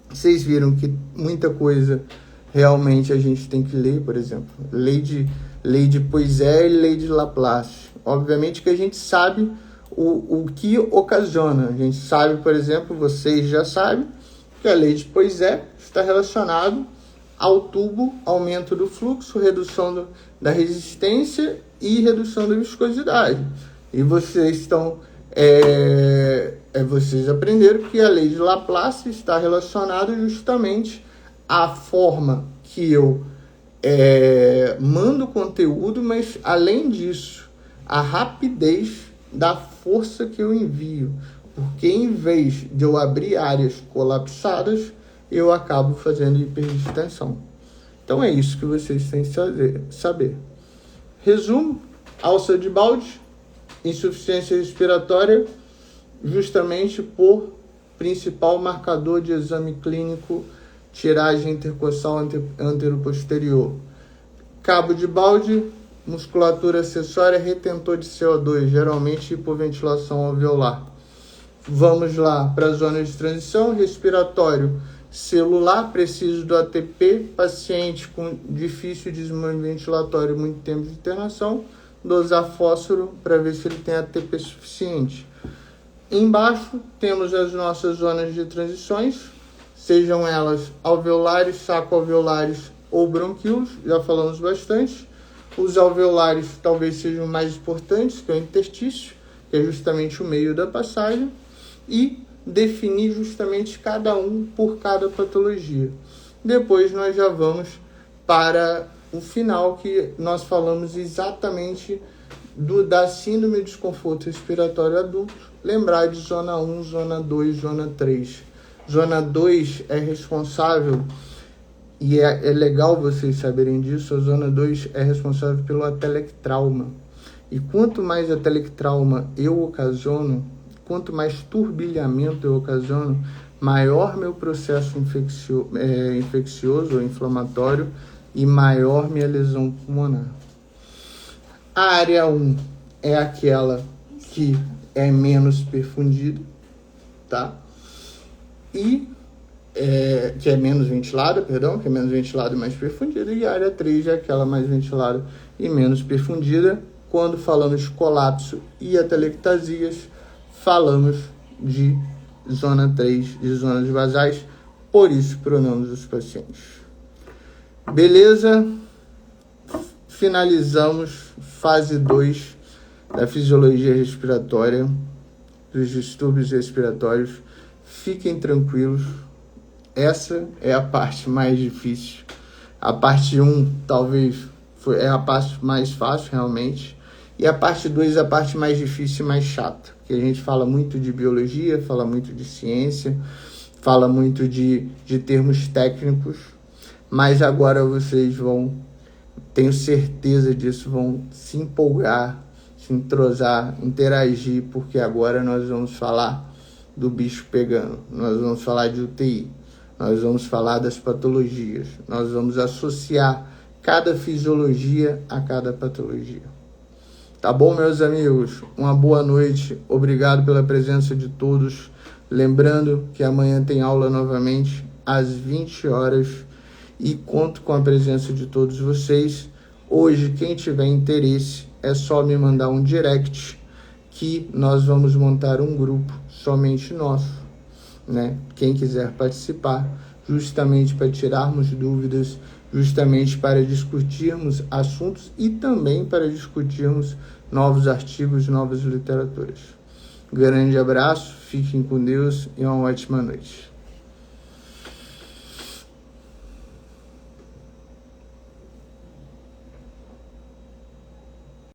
Vocês viram que muita coisa realmente a gente tem que ler, por exemplo, lei de Poiseuille e lei de Laplace. Obviamente que a gente sabe o que ocasiona. A gente sabe, por exemplo, vocês já sabem que a lei de Poiseuille está relacionado ao tubo, aumento do fluxo, redução da resistência e redução da viscosidade. E vocês estão... vocês aprenderam que a lei de Laplace está relacionada justamente à forma que eu mando conteúdo, mas além disso, a rapidez da força que eu envio. Porque em vez de eu abrir áreas colapsadas, eu acabo fazendo hiperdistensão. Então é isso que vocês têm que saber. Resumo: alça de balde, insuficiência respiratória, justamente por principal marcador de exame clínico, tiragem intercostal anteroposterior. Cabo de balde, musculatura acessória, retentor de CO2, geralmente hipoventilação alveolar. Vamos lá para a zona de transição: respiratório celular, preciso do ATP, paciente com difícil desenvolvimento ventilatório, muito tempo de internação, dosar fósforo para ver se ele tem ATP suficiente. Embaixo temos as nossas zonas de transições, sejam elas alveolares, saco-alveolares ou bronquíolos, já falamos bastante. Os alveolares talvez sejam mais importantes, que é o interstício, que é justamente o meio da passagem, e definir justamente cada um por cada patologia. Depois nós já vamos para o final, que nós falamos exatamente da síndrome de desconforto respiratório adulto. Lembrar de zona 1, zona 2, zona 3. Zona 2 é responsável, e é legal vocês saberem disso, a zona 2 é responsável pelo atelectrauma. E quanto mais atelectrauma eu ocasiono, quanto mais turbilhamento eu ocasiono, maior meu processo infeccioso ou inflamatório e maior minha lesão pulmonar. A área 1 é aquela que é menos perfundida, tá? E que é menos ventilada, que é menos ventilada e mais perfundida. E a área 3 é aquela mais ventilada e menos perfundida. Quando falamos de colapso e atelectasias, falamos de zona 3, de zonas basais, por isso pronamos os pacientes. Beleza? Finalizamos fase 2 da fisiologia respiratória, dos distúrbios respiratórios. Fiquem tranquilos, essa é a parte mais difícil. A parte 1 talvez é a parte mais fácil realmente, e a parte 2 é a parte mais difícil e mais chata, que a gente fala muito de biologia, fala muito de ciência, fala muito de termos técnicos, mas agora vocês vão, tenho certeza disso, vão se empolgar, se entrosar, interagir, porque agora nós vamos falar do bicho pegando, nós vamos falar de UTI, nós vamos falar das patologias, nós vamos associar cada fisiologia a cada patologia. Tá bom, meus amigos? Uma boa noite, obrigado pela presença de todos. Lembrando que amanhã tem aula novamente às 20 horas e conto com a presença de todos vocês. Hoje, quem tiver interesse, é só me mandar um direct que nós vamos montar um grupo somente nosso, né? Quem quiser participar, justamente para tirarmos dúvidas, justamente para discutirmos assuntos e também para discutirmos novos artigos, novas literaturas. Grande abraço, fiquem com Deus e uma ótima noite.